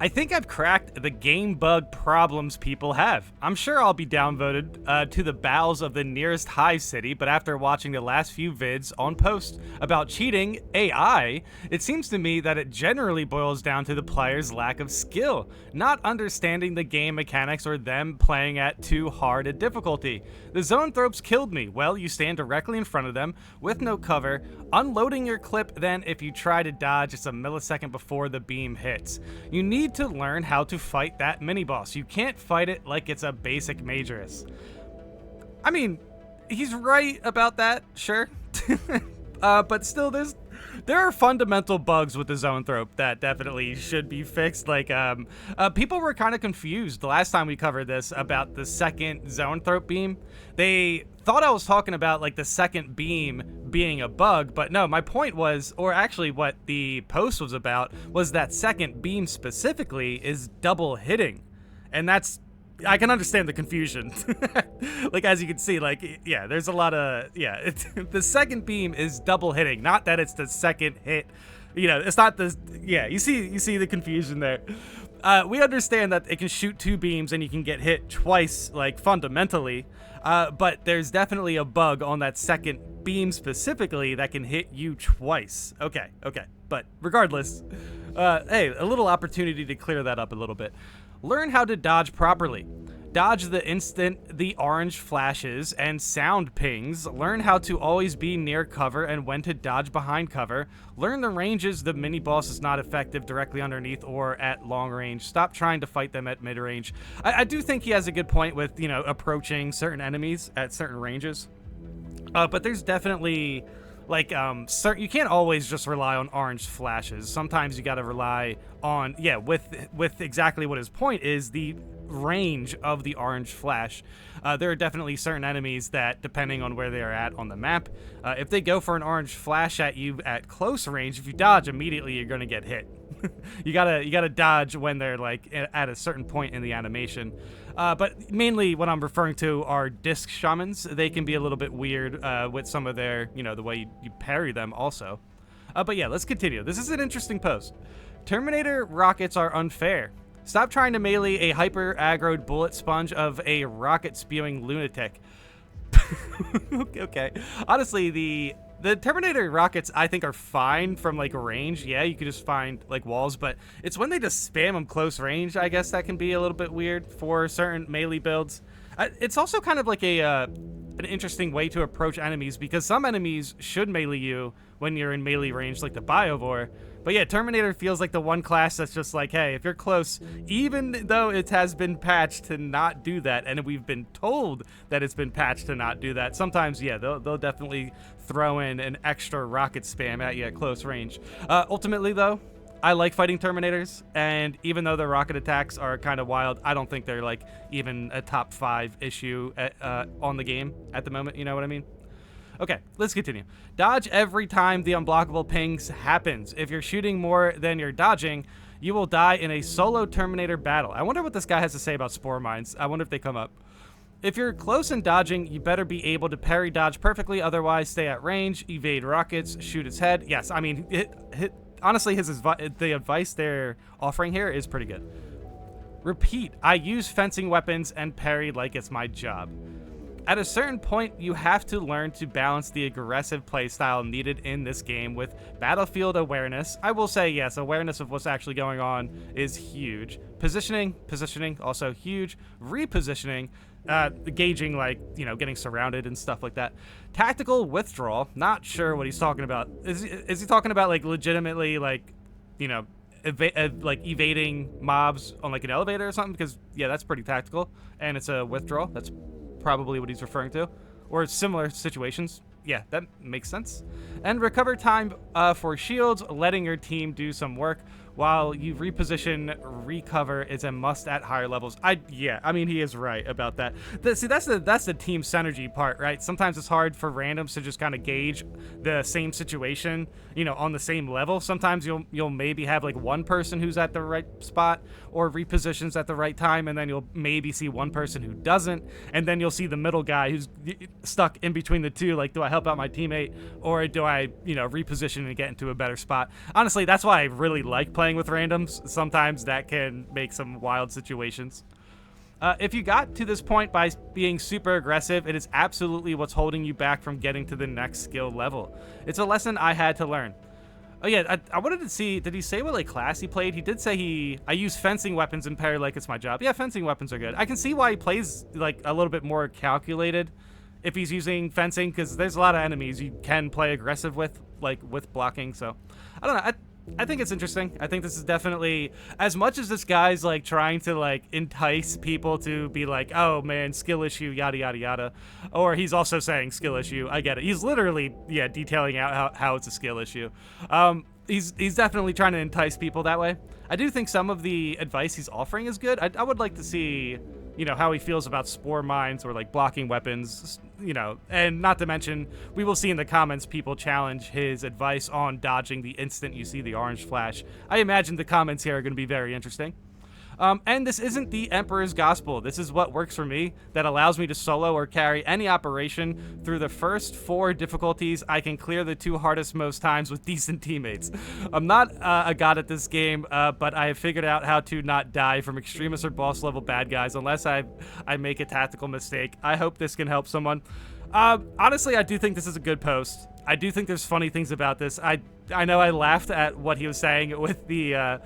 I think I've cracked the game bug problems people have. I'm sure I'll be downvoted to the bowels of the nearest hive city, but after watching the last few vids on post about cheating AI, it seems to me that it generally boils down to the player's lack of skill, not understanding the game mechanics or them playing at too hard a difficulty. The zoanthropes killed me. Well, you stand directly in front of them with no cover, unloading your clip, then if you try to dodge, it's a millisecond before the beam hits. You need to learn how to fight that mini-boss. You can't fight it like it's a basic Majorus. I mean, he's right about that, sure. But still, there are fundamental bugs with the zoanthrope that definitely should be fixed. Like, people were kind of confused the last time we covered this about the second zoanthrope beam. They thought I was talking about like the second beam being a bug, but no, my point was, or actually what the post was about, was that second beam specifically is double hitting. And that's, I can understand the confusion. Like, as you can see, like, yeah, there's a lot of, yeah, the second beam is double hitting, not that it's the second hit. You know, it's not the, yeah, you see the confusion there. We understand that it can shoot two beams and you can get hit twice, like, fundamentally, but there's definitely a bug on that second beam specifically that can hit you twice. Okay, but regardless, hey, a little opportunity to clear that up a little bit. Learn how to dodge properly. Dodge the instant the orange flashes and sound pings. Learn how to always be near cover and when to dodge behind cover. Learn the ranges the mini boss is not effective directly underneath or at long range. Stop trying to fight them at mid range. I do think he has a good point with, you know, approaching certain enemies at certain ranges. But there's definitely, like, you can't always just rely on orange flashes. Sometimes you gotta rely on, yeah, with exactly what his point is, the range of the orange flash. There are definitely certain enemies that, depending on where they are at on the map, if they go for an orange flash at you at close range, if you dodge immediately, you're gonna get hit. You gotta dodge when they're like at a certain point in the animation. But mainly what I'm referring to are disc shamans. They can be a little bit weird with some of their, you know, the way you parry them also. But yeah, let's continue. This is an interesting post. Terminator rockets are unfair. Stop trying to melee a hyper-aggroed bullet sponge of a rocket-spewing lunatic. Okay. Honestly, the Terminator rockets, I think, are fine from, like, range. Yeah, you could just find, like, walls, but it's when they just spam them close range, I guess, that can be a little bit weird for certain melee builds. It's also kind of like an interesting way to approach enemies, because some enemies should melee you when you're in melee range, like the Biovore. But yeah, Terminator feels like the one class that's just like, hey, if you're close, even though it has been patched to not do that, and we've been told that it's been patched to not do that, sometimes, yeah, they'll definitely throw in an extra rocket spam at you at close range. Ultimately, though, I like fighting Terminators, and even though their rocket attacks are kind of wild, I don't think they're, like, even a top 5 issue on the game at the moment, you know what I mean? Okay, let's continue. Dodge every time the unblockable pings happens. If you're shooting more than you're dodging, you will die in a solo Terminator battle. I wonder what this guy has to say about spore mines. I wonder if they come up. If you're close and dodging, you better be able to parry dodge perfectly, otherwise stay at range, evade rockets, shoot its head. Yes, I mean, honestly, the advice they're offering here is pretty good. Repeat, I use fencing weapons and parry like it's my job. At a certain point, you have to learn to balance the aggressive playstyle needed in this game with battlefield awareness. I will say, yes, awareness of what's actually going on is huge. Positioning, also huge. Repositioning, gauging, like, you know, getting surrounded and stuff like that. Tactical withdrawal, not sure what he's talking about. Is he talking about, like, legitimately, like, you know, like evading mobs on, like, an elevator or something? Because, yeah, that's pretty tactical, and it's a withdrawal. That's probably what he's referring to, or similar situations. Yeah, that makes sense. And recover time for shields, letting your team do some work while you reposition. Recover is a must at higher levels. I mean, he is right about that. See, that's the team synergy part, right? Sometimes it's hard for randoms to just kind of gauge the same situation, you know, on the same level. Sometimes you'll maybe have like one person who's at the right spot or repositions at the right time, and then you'll maybe see one person who doesn't, and then you'll see the middle guy who's stuck in between the two. Like, do I help out my teammate, or do I, you know, reposition and get into a better spot? Honestly, that's why I really like playing playing with randoms, sometimes that can make some wild situations. If you got to this point by being super aggressive, it is absolutely what's holding you back from getting to the next skill level. It's a lesson I had to learn. Oh yeah, I wanted to see, did he say what like class he played? He did say I use fencing weapons and parry like it's my job. Yeah, fencing weapons are good. I can see why he plays like a little bit more calculated if he's using fencing, because there's a lot of enemies you can play aggressive with, like with blocking. So I don't know. I think it's interesting. I think this is definitely, as much as this guy's like trying to like entice people to be like, oh man, skill issue, yada yada yada, or he's also saying skill issue. I get it. He's literally detailing out how it's a skill issue. He's definitely trying to entice people that way. I do think some of the advice he's offering is good. I would like to see, you know, how he feels about spore mines or like blocking weapons, you know, and not to mention, we will see in the comments people challenge his advice on dodging the instant you see the orange flash. I imagine the comments here are going to be very interesting. And this isn't the Emperor's Gospel. This is what works for me, that allows me to solo or carry any operation through the first 4 difficulties. I can clear the 2 hardest most times with decent teammates. I'm not a god at this game, but I have figured out how to not die from extremist or boss level bad guys unless I make a tactical mistake. I hope this can help someone. Honestly, I do think this is a good post. I do think there's funny things about this. I know I laughed at what he was saying with the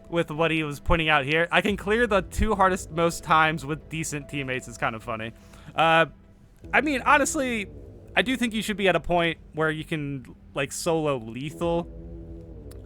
with what he was pointing out here. I can clear the 2 hardest most times with decent teammates. It's kind of funny. I mean, honestly, I do think you should be at a point where you can like solo lethal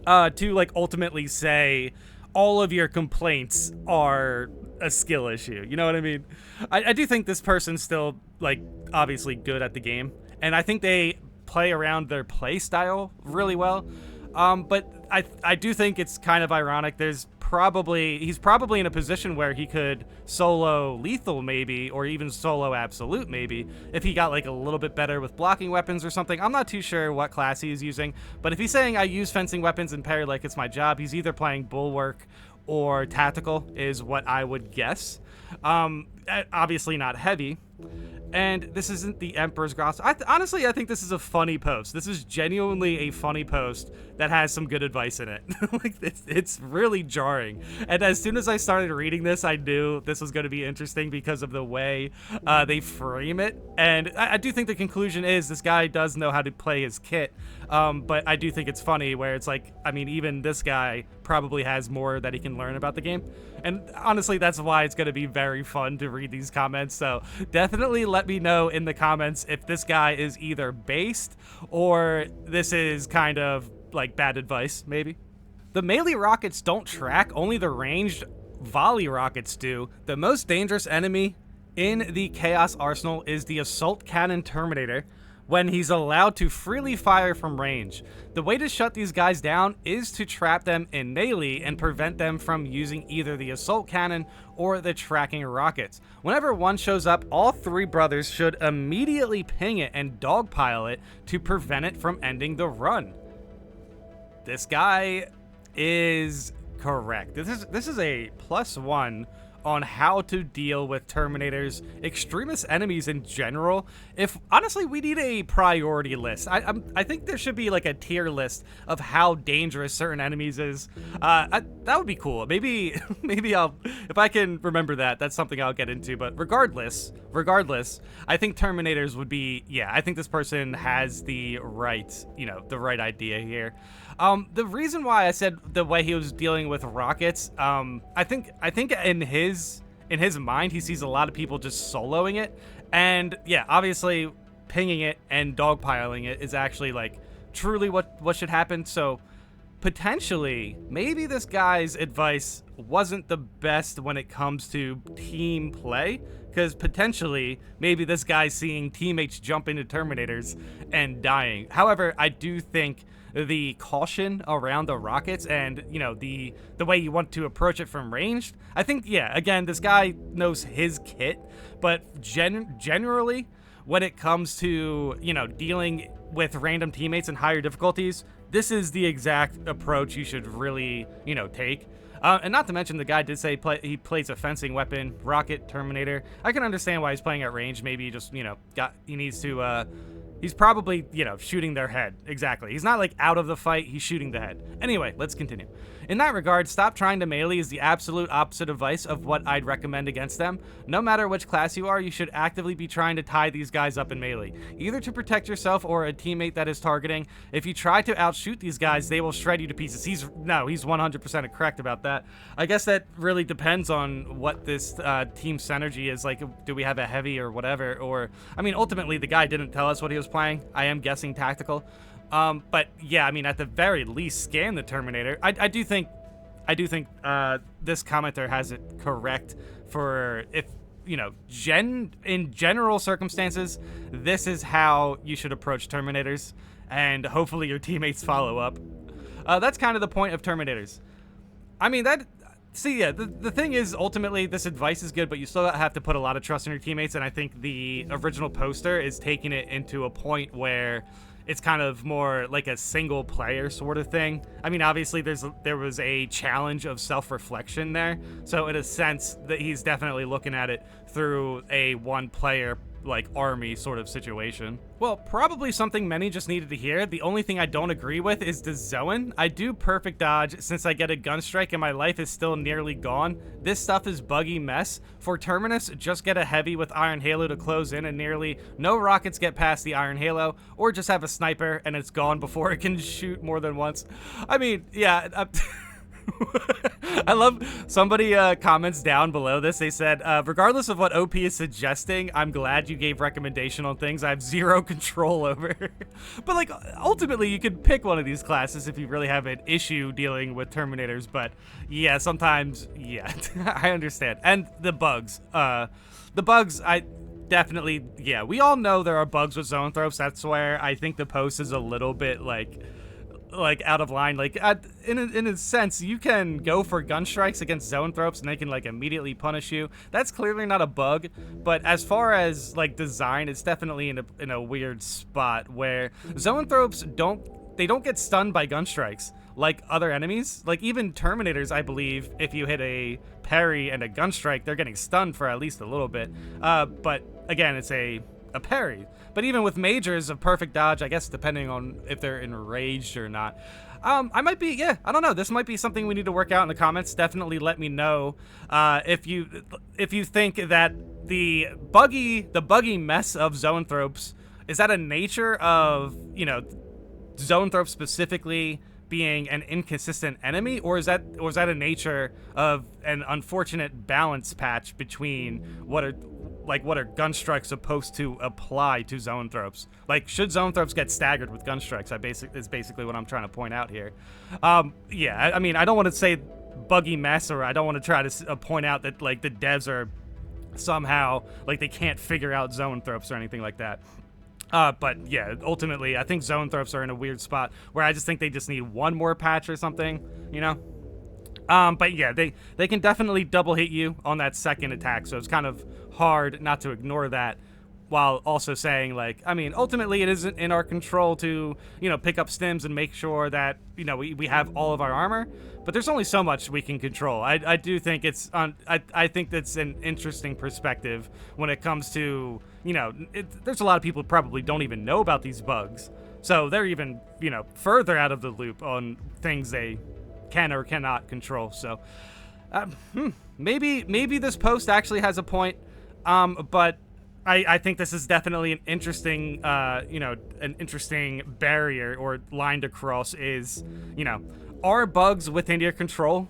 to like ultimately say all of your complaints are a skill issue. You know what I mean? I do think this person's still like obviously good at the game, and I think they play around their play style really well. But I do think it's kind of ironic. He's probably in a position where he could solo lethal maybe, or even solo absolute maybe, if he got like a little bit better with blocking weapons or something. I'm not too sure what class he is using, but if he's saying I use fencing weapons and parry like it's my job, he's either playing bulwark or tactical is what I would guess. Obviously not heavy. And this isn't the Emperor's Gospel. Honestly, I think this is a funny post. This is genuinely a funny post that has some good advice in it. Like it's really jarring. And as soon as I started reading this, I knew this was going to be interesting because of the way they frame it. And I do think the conclusion is this guy does know how to play his kit. But I do think it's funny where it's like, I mean, even this guy probably has more that he can learn about the game. And honestly, that's why it's going to be very fun to read these comments. So definitely let me know in the comments if this guy is either based or this is kind of like bad advice, maybe. The melee rockets don't track, only the ranged volley rockets do. The most dangerous enemy in the Chaos Arsenal is the Assault Cannon Terminator, when he's allowed to freely fire from range. The way to shut these guys down is to trap them in melee and prevent them from using either the assault cannon or the tracking rockets. Whenever one shows up, all 3 brothers should immediately ping it and dogpile it to prevent it from ending the run. This guy is correct. This is a +1 on how to deal with Terminators, extremist enemies in general. If honestly, we need a priority list. I think there should be like a tier list of how dangerous certain enemies is. That would be cool. Maybe I'll, if I can remember that, that's something I'll get into. But regardless, I think Terminators would be, yeah, I think this person has the right, the right idea here. The reason why I said the way he was dealing with rockets, I think in his mind, he sees a lot of people just soloing it. And yeah, obviously pinging it and dogpiling it is actually like truly what should happen. So potentially, maybe this guy's advice wasn't the best when it comes to team play, because potentially maybe this guy's seeing teammates jump into Terminators and dying. However, I do think the caution around the rockets and the way you want to approach it from range, I think, yeah, again, this guy knows his kit, but generally when it comes to dealing with random teammates and higher difficulties, this is the exact approach you should really take. And not to mention, the guy did say he plays a fencing weapon, rocket, Terminator. I can understand why he's playing at range. Maybe he just he needs to he's probably, shooting their head. Exactly. He's not like out of the fight. He's shooting the head. Anyway, let's continue. In that regard, stop trying to melee is the absolute opposite advice of what I'd recommend against them. No matter which class you are, you should actively be trying to tie these guys up in melee, either to protect yourself or a teammate that is targeting. If you try to outshoot these guys, they will shred you to pieces. He's 100% correct about that. I guess that really depends on what this team synergy is. Like, do we have a heavy or whatever? Or, I mean, ultimately, the guy didn't tell us what he was playing. I am guessing tactical. But yeah, I mean, at the very least, scan the Terminator. I do think this commenter has it correct for, if, you know, in general circumstances, this is how you should approach Terminators, and hopefully your teammates follow up. That's kind of the point of Terminators. I mean, the thing is, ultimately, this advice is good, but you still have to put a lot of trust in your teammates, and I think the original poster is taking it into a point where it's kind of more like a single player sort of thing. I mean, obviously there was a challenge of self-reflection there, so in a sense that he's definitely looking at it through a one player like army sort of situation. Well, probably something many just needed to hear. The only thing I don't agree with is the Zoan. I do perfect dodge since I get a gun strike and my life is still nearly gone. This stuff is buggy mess. For Terminus, just get a heavy with Iron Halo to close in and nearly no rockets get past the Iron Halo, or just have a sniper and it's gone before it can shoot more than once. I mean, yeah, I love somebody comments down below this. They said, regardless of what OP is suggesting, I'm glad you gave recommendation on things I have zero control over. But like, ultimately you could pick one of these classes if you really have an issue dealing with Terminators. But yeah, sometimes, yeah, I understand. And the bugs, I definitely, yeah, we all know there are bugs with Zoanthropes. That's where I think the post is a little bit like out of line. Like, in a sense, you can go for gun strikes against Zoanthropes and they can like immediately punish you. That's clearly not a bug, but as far as like design, it's definitely in a weird spot where Zoanthropes don't get stunned by gun strikes like other enemies. Like even Terminators, I believe, if you hit a parry and a gun strike, they're getting stunned for at least a little bit. But again, it's a parry. But even with majors of perfect dodge, I guess depending on if they're enraged or not, I might be, yeah, I don't know. This might be something we need to work out in the comments. Definitely let me know if you think that the buggy mess of Zoanthropes, is that a nature of, you know, Zoanthropes specifically being an inconsistent enemy, or is that a nature of an unfortunate balance patch between what are gun strikes supposed to apply to Zoanthropes? Like, should Zoanthropes get staggered with gun strikes? Is basically what I'm trying to point out here. Yeah, I mean, I don't want to say buggy mess, or I don't want to try to point out that like the devs are somehow like they can't figure out Zoanthropes or anything like that. But yeah, ultimately, I think Zoanthropes are in a weird spot where I just think they just need one more patch or something, you know? But yeah, they can definitely double hit you on that second attack, so it's kind of hard not to ignore that, while also saying, like, I mean, ultimately it isn't in our control to, you know, pick up stims and make sure that, you know, we have all of our armor, but there's only so much we can control. I do think it's I think that's an interesting perspective when it comes to, you know, there's a lot of people who probably don't even know about these bugs, so they're even, you know, further out of the loop on things they can or cannot control. So maybe this post actually has a point, but I think this is definitely an interesting, you know, an interesting barrier or line to cross is, you know, are bugs within your control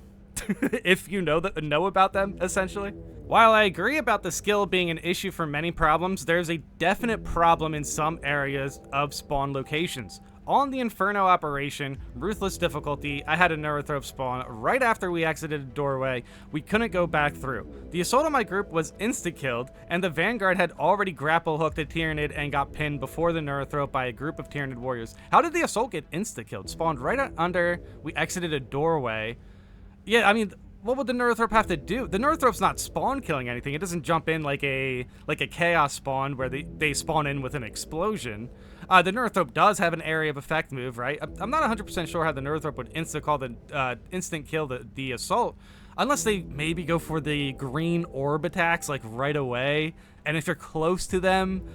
if you know about them, essentially? While I agree about the skill being an issue for many problems, there's a definite problem in some areas of spawn locations. On the Inferno operation, Ruthless difficulty, I had a Neurothrope spawn right after we exited a doorway. We couldn't go back through. The assault on my group was insta-killed, and the Vanguard had already grapple-hooked a Tyranid and got pinned before the Neurothrope by a group of Tyranid warriors. How did the assault get insta-killed? Spawned right under we exited a doorway. Yeah, I mean, what would the Neurothrope have to do? The Neurothrope's not spawn killing anything. It doesn't jump in like a chaos spawn where they spawn in with an explosion. The Neurothrope does have an area of effect move, right? I'm not 100% sure how the Neurothrope would instant kill the assault, unless they maybe go for the green orb attacks like right away. And if you're close to them,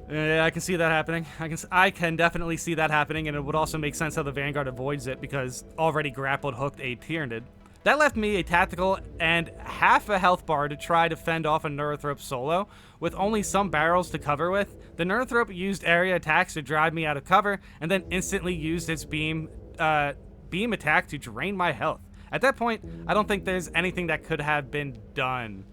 Yeah, I can see that happening. I can definitely see that happening, and it would also make sense how the Vanguard avoids it because already grappled hooked a Tyrannid. That left me a tactical and half a health bar to try to fend off a Neurothrop solo, with only some barrels to cover with. The Neurothrop used area attacks to drive me out of cover, and then instantly used its beam attack to drain my health. At that point, I don't think there's anything that could have been done.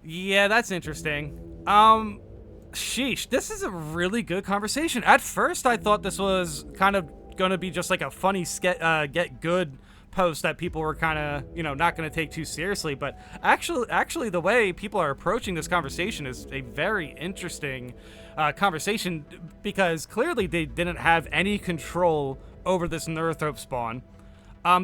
Yeah, that's interesting. Sheesh, this is a really good conversation. At first, I thought this was kind of gonna be just like a funny get good post that people were kind of, not gonna take too seriously. But actually, the way people are approaching this conversation is a very interesting conversation because clearly they didn't have any control over this Neurothrop spawn.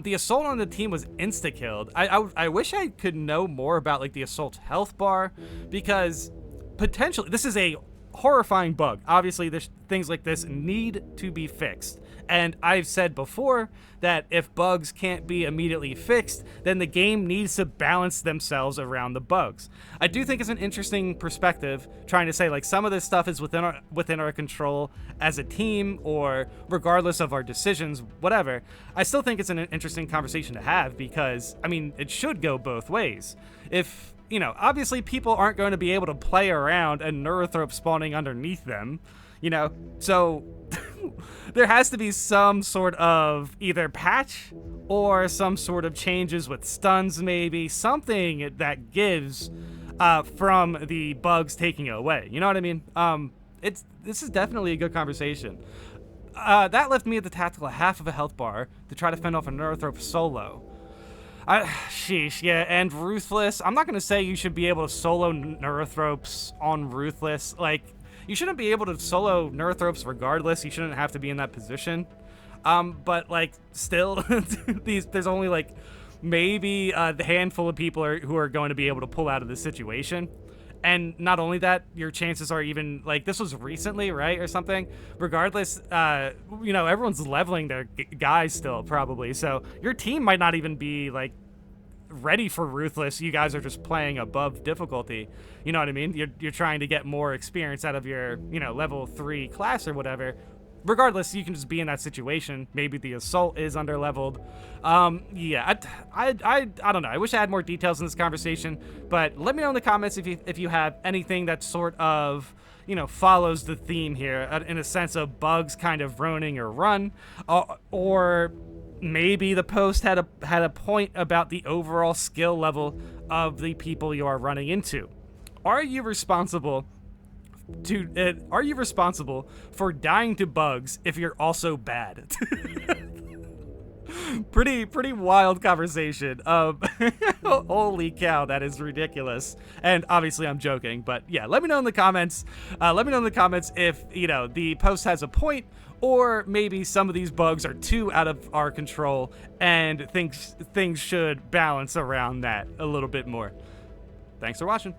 The assault on the team was insta-killed. I wish I could know more about like the assault health bar because potentially this is a horrifying bug. Obviously, there's things like this need to be fixed. And I've said before that if bugs can't be immediately fixed, then the game needs to balance themselves around the bugs. I do think it's an interesting perspective trying to say like some of this stuff is within our control as a team or regardless of our decisions, whatever. I still think it's an interesting conversation to have because, I mean, it should go both ways. If, obviously people aren't going to be able to play around a Neurothrop spawning underneath them, so there has to be some sort of either patch or some sort of changes with stuns, maybe something that gives from the bugs taking it away. You know what I mean? This is definitely a good conversation. That left me at the tactical half of a health bar to try to fend off a Neurothrop solo. Sheesh, yeah, and Ruthless. I'm not gonna say you should be able to solo Neurothropes on Ruthless. Like, you shouldn't be able to solo Neurothropes regardless. You shouldn't have to be in that position. But like, still, there's only like maybe a handful of people who are going to be able to pull out of this situation. And not only that, your chances are even like this was recently, right, or something. Regardless, everyone's leveling their guys still probably. So your team might not even be like ready for Ruthless. You guys are just playing above difficulty. You know what I mean? You're trying to get more experience out of your level 3 class or whatever. Regardless, you can just be in that situation. Maybe the assault is underleveled. Yeah, I don't know. I wish I had more details in this conversation, but let me know in the comments if you have anything that sort of follows the theme here in a sense of bugs kind of ruining your run, or maybe the post had a point about the overall skill level of the people you are running into. Are you responsible for dying to bugs if you're also bad? Pretty wild conversation. Holy cow, that is ridiculous. And obviously I'm joking, but yeah, let me know in the comments. If the post has a point, or maybe some of these bugs are too out of our control and things should balance around that a little bit more. Thanks for watching.